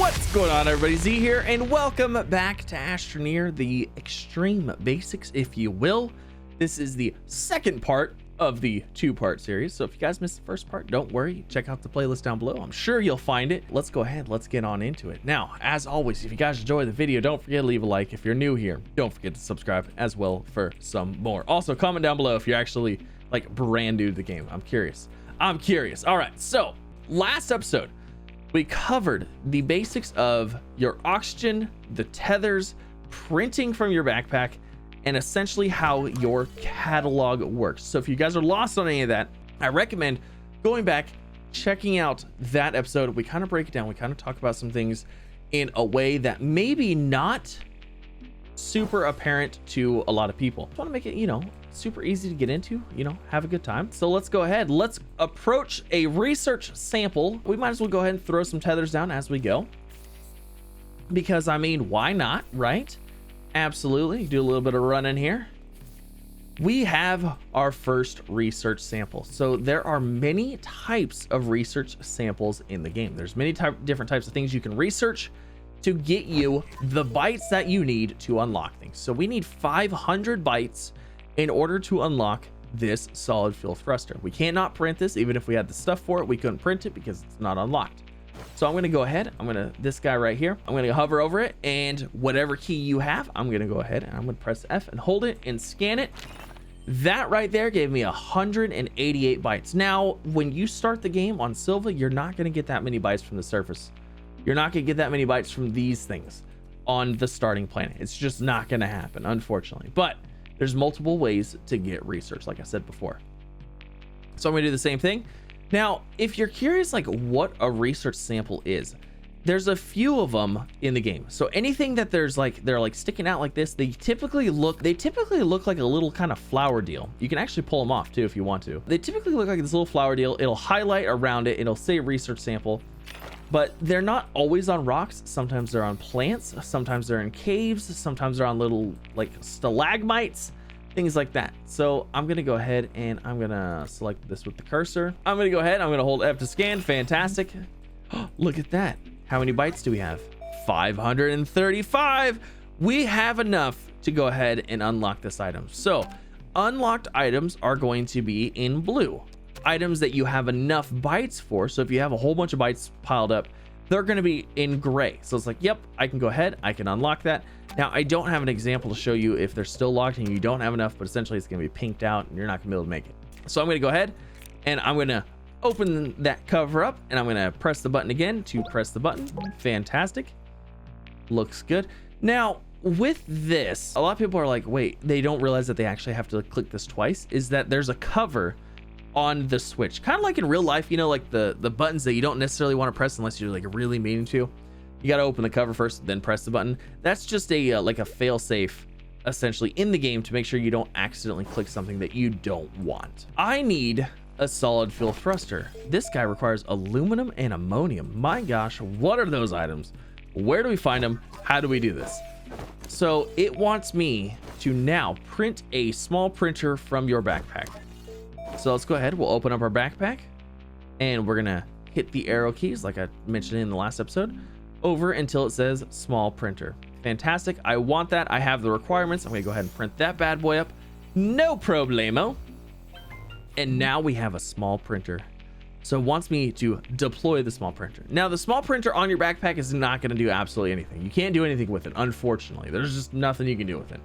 What's going on, everybody? Z here, and welcome back to Astroneer, the extreme basics, if you will. This is the second part of the two-part series, so if you guys missed the first part, don't worry, check out the playlist down below. I'm sure you'll find it. Let's go ahead, let's get on into it. Now, as always, if you guys enjoy the video, don't forget to leave a like. If you're new here, don't forget to subscribe as well for some more. Also, comment down below if you're actually like brand new to the game. I'm curious. All right, so last episode we covered the basics of your oxygen, the tethers, printing from your backpack, and essentially how your catalog works. So if you guys are lost on any of that, I recommend going back, checking out that episode. We kind of break it down. We kind of talk about some things in a way that maybe not super apparent to a lot of people. I want to make it, super easy to get into, have a good time. So let's go ahead. Let's approach a research sample. We might as well go ahead and throw some tethers down as we go. Because, I mean, why not, right? Absolutely. Do a little bit of running here. We have our first research sample. So there are many types of research samples in the game. There's many different types of things you can research to get you the bytes that you need to unlock things. So we need 500 bytes in order to unlock this solid fuel thruster. We cannot print this. Even if we had the stuff for it, we couldn't print it because it's not unlocked. So I'm going to go ahead. This guy right here, I'm going to hover over it, and whatever key you have, I'm going to go ahead and I'm going to press F and hold it and scan it. That right there gave me 188 bytes. Now, when you start the game on Silva, you're not going to get that many bytes from the surface. You're not going to get that many bytes from these things on the starting planet. It's just not going to happen, unfortunately. But there's multiple ways to get research, like I said before. So I'm going to do the same thing. Now, if you're curious, like what a research sample is, there's a few of them in the game. So anything that they're like sticking out like this, they typically look like a little kind of flower deal. You can actually pull them off too if you want to. They typically look like this little flower deal. It'll highlight around it. It'll say research sample, but they're not always on rocks. Sometimes they're on plants. Sometimes they're in caves. Sometimes they're on little like stalagmites, things like that. So I'm going to go ahead and I'm going to select this with the cursor. I'm going to go ahead. I'm going to hold F to scan. Fantastic. Look at that. How many bytes do we have? 535. We have enough to go ahead and unlock this item. So unlocked items are going to be in blue. Items that you have enough bytes for. So if you have a whole bunch of bytes piled up, they're going to be in gray. So it's like, yep, I can go ahead. I can unlock that. Now, I don't have an example to show you if they're still locked and you don't have enough, but essentially it's going to be pinked out and you're not going to be able to make it. So I'm going to go ahead and I'm going to open that cover up and I'm going to press the button again to press the button. Fantastic. Looks good. Now, with this, a lot of people are like, wait, they don't realize that they actually have to click this twice, is that there's a cover on the switch, kind of like in real life, like the buttons that you don't necessarily want to press unless you're like really meaning to. You got to open the cover first, then press the button. That's just a like a fail safe essentially in the game to make sure you don't accidentally click something that you don't want. I need a solid fuel thruster. This guy requires aluminum and ammonium. My gosh, what are those items? Where do we find them? How do we do this? So it wants me to now print a small printer from your backpack. So let's go ahead. We'll open up our backpack and we're gonna hit the arrow keys like I mentioned in the last episode over until it says small printer. Fantastic. I want that. I have the requirements. I'm gonna go ahead and print that bad boy up. No problemo. And now we have a small printer. So it wants me to deploy the small printer. Now the small printer on your backpack is not gonna do absolutely anything. You can't do anything with it, unfortunately. There's just nothing you can do with it.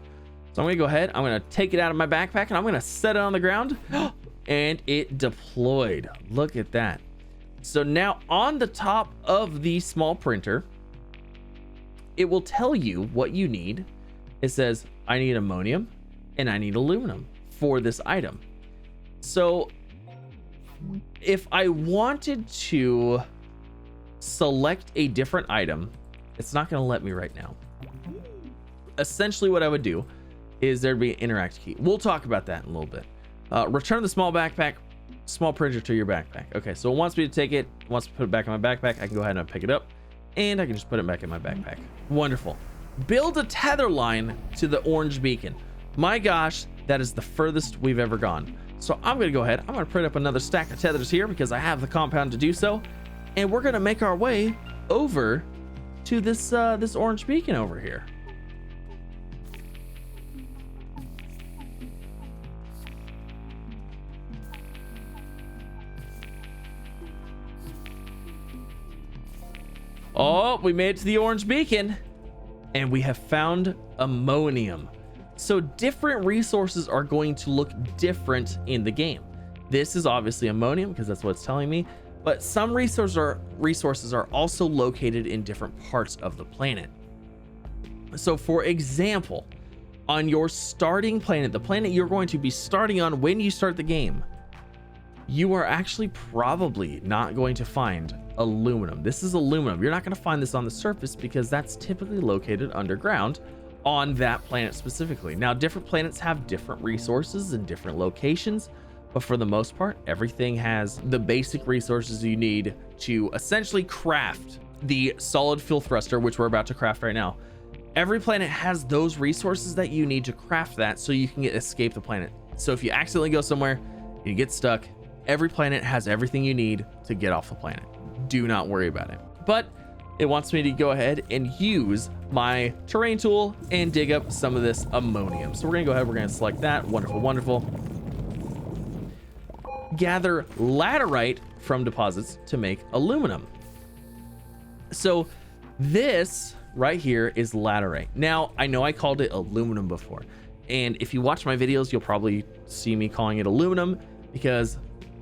So I'm gonna go ahead. I'm gonna take it out of my backpack and I'm gonna set it on the ground. And it deployed. Look at that. So now on the top of the small printer, it will tell you what you need. It says, I need ammonium and I need aluminum for this item. So if I wanted to select a different item, it's not going to let me right now. Essentially what I would do is there'd be an interact key. We'll talk about that in a little bit. Return the small printer to your backpack. Okay, so it wants me to take it, wants to put it back in my backpack. I can go ahead and pick it up and I can just put it back in my backpack. Wonderful. Build a tether line to the orange beacon. My gosh, that is the furthest we've ever gone. So I'm going to go ahead. I'm going to print up another stack of tethers here because I have the compound to do so. And we're going to make our way over to this this orange beacon over here. Oh, we made it to the orange beacon, and we have found ammonium. So different resources are going to look different in the game. This is obviously ammonium because that's what it's telling me, but some resources are also located in different parts of the planet. So for example, on your starting planet, the planet you're going to be starting on when you start the game, you are actually probably not going to find aluminum. This is aluminum. You're not going to find this on the surface because that's typically located underground on that planet specifically. Now, different planets have different resources in different locations, but for the most part, everything has the basic resources you need to essentially craft the solid fuel thruster, which we're about to craft right now. Every planet has those resources that you need to craft that so you can escape the planet. So if you accidentally go somewhere, you get stuck, every planet has everything you need to get off the planet. Do not worry about it. But it wants me to go ahead and use my terrain tool and dig up some of this ammonium. So we're gonna go ahead, we're gonna select that. Wonderful, wonderful. Gather laterite from deposits to make aluminum. So this right here is laterite. Now, I know I called it aluminum before, and if you watch my videos, you'll probably see me calling it aluminum because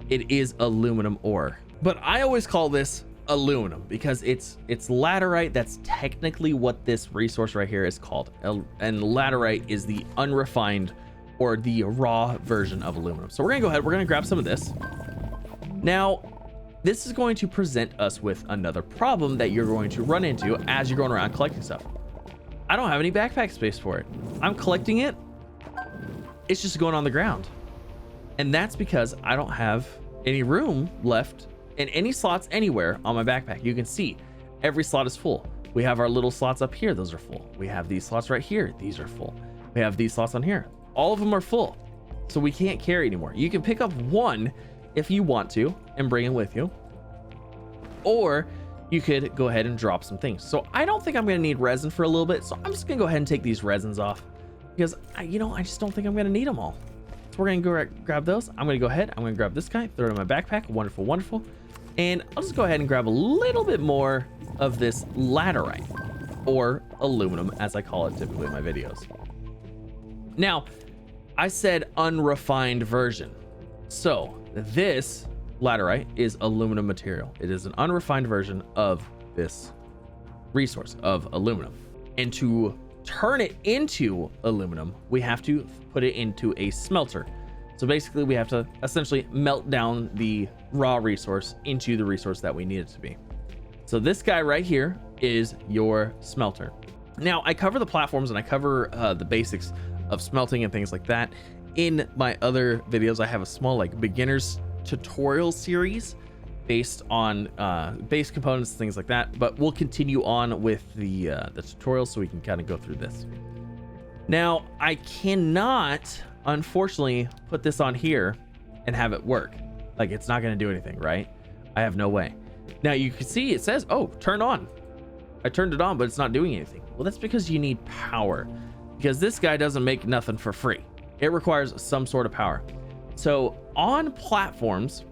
it is aluminum ore. But I always call this aluminum because it's laterite. That's technically what this resource right here is called. And laterite is the unrefined or the raw version of aluminum. So we're gonna go ahead, we're gonna grab some of this. Now, this is going to present us with another problem that you're going to run into as you're going around collecting stuff. I don't have any backpack space for it. I'm collecting it. It's just going on the ground. And that's because I don't have any room left in any slots anywhere on my backpack. You can see every slot is full. We have our little slots up here. Those are full. We have these slots right here. These are full. We have these slots on here. All of them are full. So we can't carry anymore. You can pick up one if you want to and bring it with you, or you could go ahead and drop some things. So I don't think I'm going to need resin for a little bit. So I'm just going to go ahead and take these resins off because I just don't think I'm going to need them all. So we're going to go grab those. I'm going to go ahead. I'm going to grab this guy, throw it in my backpack. Wonderful, wonderful. And I'll just go ahead and grab a little bit more of this laterite, or aluminum as I call it typically in my videos. Now, I said unrefined version. So this laterite is aluminum material. It is an unrefined version of this resource of aluminum. And to turn it into aluminum, we have to put it into a smelter. So basically we have to essentially melt down the raw resource into the resource that we need it to be. So this guy right here is your smelter. Now I cover the platforms and I cover the basics of smelting and things like that in my other videos. I have a small like beginners tutorial series based on base components, things like that, but we'll continue on with the tutorial so we can kind of go through this. Now I cannot unfortunately put this on here and have it work. Like, it's not going to do anything, right? I have no way. Now you can see it says, oh, turn on. I turned it on, but it's not doing anything. Well, that's because you need power, because this guy doesn't make nothing for free. It requires some sort of power. So on platforms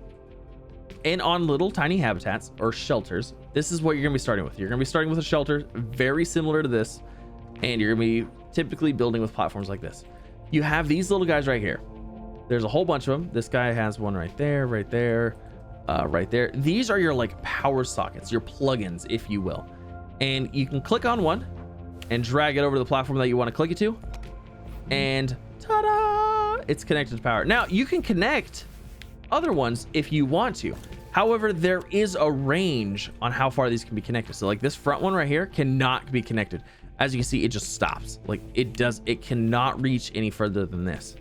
and on little tiny habitats or shelters, this is what you're gonna be starting with. You're gonna be starting with a shelter very similar to this, and you're gonna be typically building with platforms like this. You have these little guys right here. There's a whole bunch of them. This guy has one right there, right there, right there. These are your like power sockets, your plugins, if you will. And you can click on one and drag it over to the platform that you want to click it to, and ta-da! It's connected to power. Now you can connect other ones if you want to. However, there is a range on how far these can be connected. So like this front one right here cannot be connected. As you can see, it just stops. Like it cannot reach any further than this.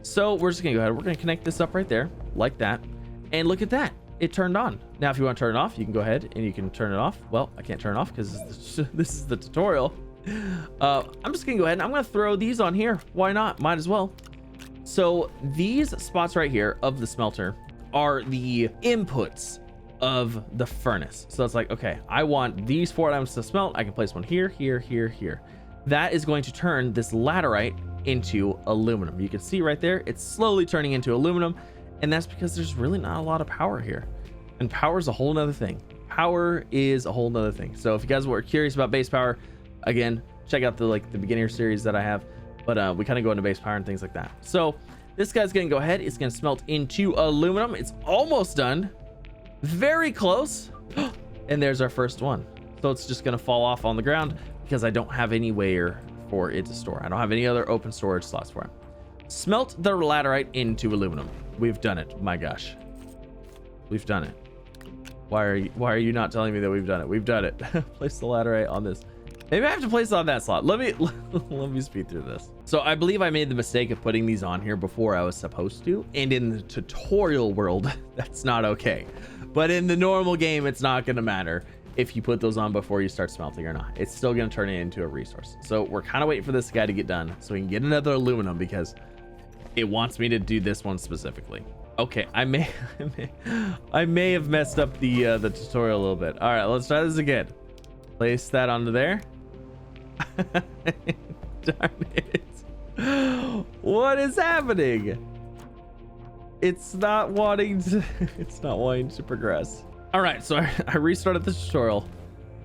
So we're just gonna go ahead. We're gonna connect this up right there like that. And look at that. It turned on. Now, if you want to turn it off, you can go ahead and you can turn it off. Well, I can't turn it off because this is the tutorial. I'm just gonna go ahead and I'm gonna throw these on here. Why not? Might as well. So these spots right here of the smelter are the inputs of the furnace. So it's like, okay, I want these 4 items to smelt. I can place one here, here, here, here. That is going to turn this laterite into aluminum. You can see right there, it's slowly turning into aluminum. And that's because there's really not a lot of power here. And power is a whole nother thing. Power is a whole nother thing. So if you guys were curious about base power, again, check out the beginner series that I have. But we kind of go into base power and things like that. So this guy's gonna go ahead. It's gonna smelt into aluminum. It's almost done. Very close. And there's our first one. So it's just gonna fall off on the ground because I don't have anywhere for it to store. I don't have any other open storage slots for it. Smelt the laterite into aluminum. We've done it. My gosh, we've done it. Why are you not telling me that we've done it? We've done it. Place the laterite on this. Maybe I have to place it on that slot. Let me speed through this. So I believe I made the mistake of putting these on here before I was supposed to. And in the tutorial world, that's not okay. But in the normal game, it's not going to matter if you put those on before you start smelting or not. It's still going to turn it into a resource. So we're kind of waiting for this guy to get done so we can get another aluminum because it wants me to do this one specifically. Okay, I may have messed up the tutorial a little bit. All right, let's try this again. Place that onto there. Darn it. What is happening? It's not wanting to progress. All right, so I restarted the tutorial.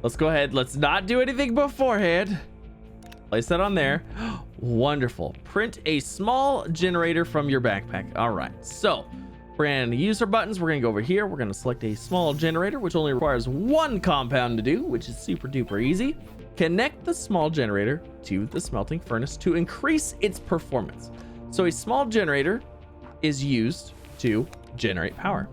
Let's go ahead. Let's not do anything beforehand. Place that on there. Wonderful. Print a small generator from your backpack. All right, so we're gonna use our buttons. We're gonna go over here. We're gonna select a small generator, which only requires 1 compound to do, which is super duper easy. Connect the small generator to the smelting furnace to increase its performance. So a small generator is used to generate power.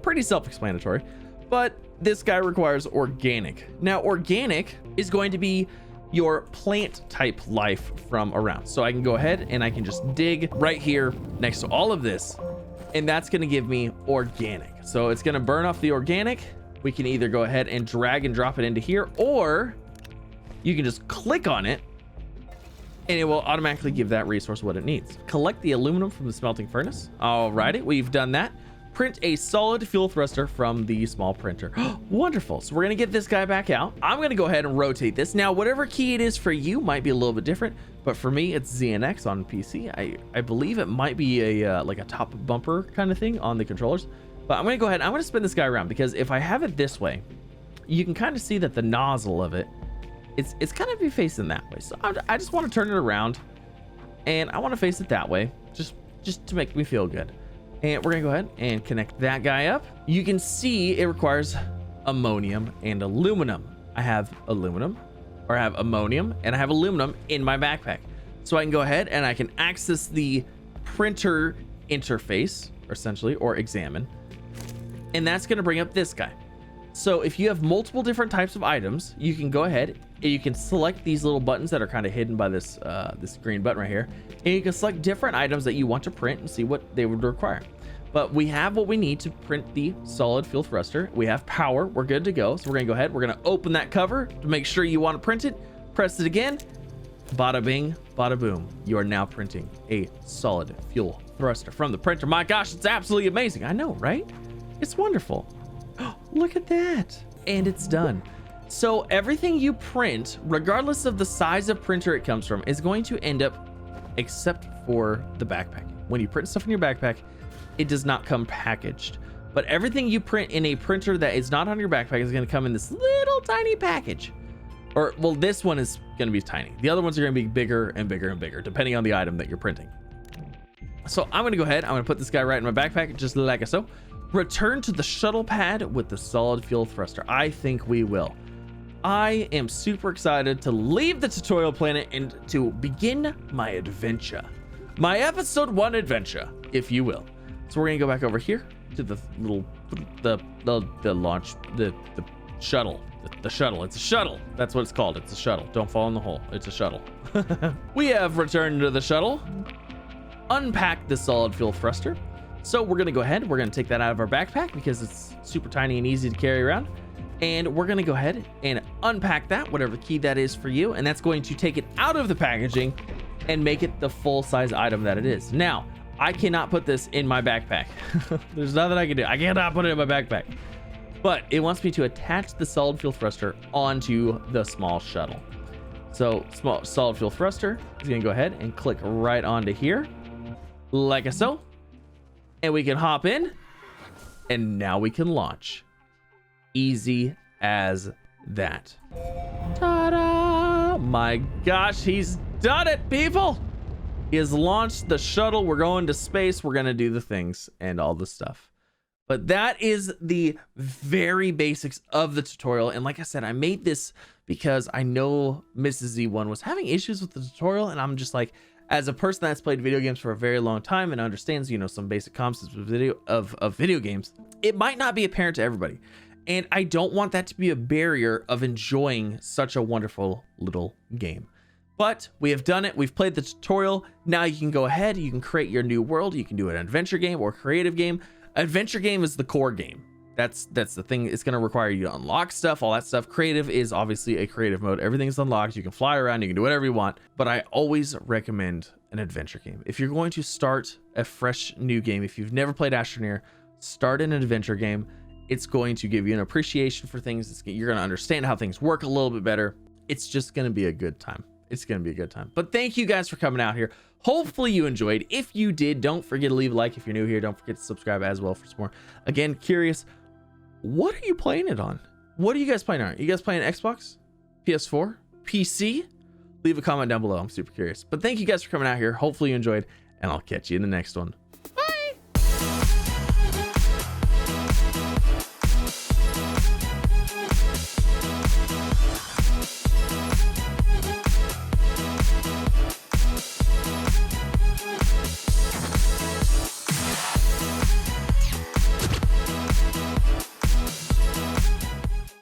Pretty self-explanatory, but this guy requires organic. Now, organic is going to be your plant type life from around. So I can go ahead and I can just dig right here next to all of this, and that's going to give me organic. So it's going to burn off the organic. We can either go ahead and drag and drop it into here, or you can just click on it and it will automatically give that resource what it needs. Collect the aluminum from the smelting furnace. Alrighty, we've done that. Print a solid fuel thruster from the small printer. Wonderful. So we're going to get this guy back out. I'm going to go ahead and rotate this. Now, whatever key it is for you might be a little bit different, but for me, it's ZNX on PC. I believe it might be a like a top bumper kind of thing on the controllers, but I'm going to go ahead. I'm going to spin this guy around because if I have it this way, you can kind of see that the nozzle of it, it's kind of be facing that way. So I just want to turn it around and I want to face it that way just to make me feel good. And we're gonna go ahead and connect that guy up. You can see it requires ammonium and aluminum. I have aluminum, or I have ammonium, and I have aluminum in my backpack. So I can go ahead and I can access the printer interface, essentially, or examine. And that's gonna bring up this guy. So if you have multiple different types of items, you can go ahead and you can select these little buttons that are kind of hidden by this this green button right here, and you can select different items that you want to print and see what they would require. But we have what we need to print the solid fuel thruster. We have power. We're good to go. So we're gonna go ahead. We're gonna open that cover to make sure you want to print it. Press it again. Bada bing, bada boom. You are now printing a solid fuel thruster from the printer. My gosh, it's absolutely amazing. I know, right? It's wonderful. Look at that. And it's done. So everything you print, regardless of the size of printer it comes from, is going to end up, except for the backpack. When you print stuff in your backpack, it does not come packaged. But everything you print in a printer that is not on your backpack is going to come in this little tiny package. Or, well, this one is going to be tiny. The other ones are going to be bigger and bigger and bigger, depending on the item that you're printing. So I'm going to go ahead. I'm going to put this guy right in my backpack, just like so. Return to the shuttle pad with the solid fuel thruster. I think we will. I am super excited to leave the tutorial planet and to begin my adventure. My episode 1 adventure, if you will. So we're going to go back over here to the little, the launch, the shuttle. The shuttle. It's a shuttle. That's what it's called. It's a shuttle. Don't fall in the hole. It's a shuttle. We have returned to the shuttle. Unpack the solid fuel thruster. So we're going to go ahead. We're going to take that out of our backpack because it's super tiny and easy to carry around. And we're going to go ahead and unpack that, whatever key that is for you. And that's going to take it out of the packaging and make it the full size item that it is. Now, I cannot put this in my backpack. There's nothing I can do. I cannot put it in my backpack. But it wants me to attach the solid fuel thruster onto the small shuttle. So small solid fuel thruster is going to go ahead and click right onto here, like so. And we can hop in, and now we can launch. Easy as that. Ta-da! My gosh, he's done it, people! He has launched the shuttle. We're going to space. We're going to do the things and all the stuff. But that is the very basics of the tutorial. And like I said, I made this because I know Mrs. Z1 was having issues with the tutorial. And I'm just like, as a person that's played video games for a very long time and understands, you know, some basic concepts of video games, it might not be apparent to everybody. And I don't want that to be a barrier of enjoying such a wonderful little game. But we have done it. We've played the tutorial. Now you can go ahead. You can create your new world. You can do an adventure game or creative game. Adventure game is the core game. That's the thing. It's going to require you to unlock stuff, all that stuff. Creative is obviously a creative mode. Everything's unlocked. You can fly around. You can do whatever you want. But I always recommend an adventure game. If you're going to start a fresh new game, if you've never played Astroneer, start an adventure game. It's going to give you an appreciation for things. You're going to understand how things work a little bit better. It's just going to be a good time. It's going to be a good time. But thank you guys for coming out here. Hopefully you enjoyed. If you did, don't forget to leave a like. If you're new here, don't forget to subscribe as well for some more. Again, curious, what are you playing it on? What are you guys playing on? Are you guys playing Xbox, PS4, PC? Leave a comment down below. I'm super curious. But thank you guys for coming out here. Hopefully you enjoyed, and I'll catch you in the next one.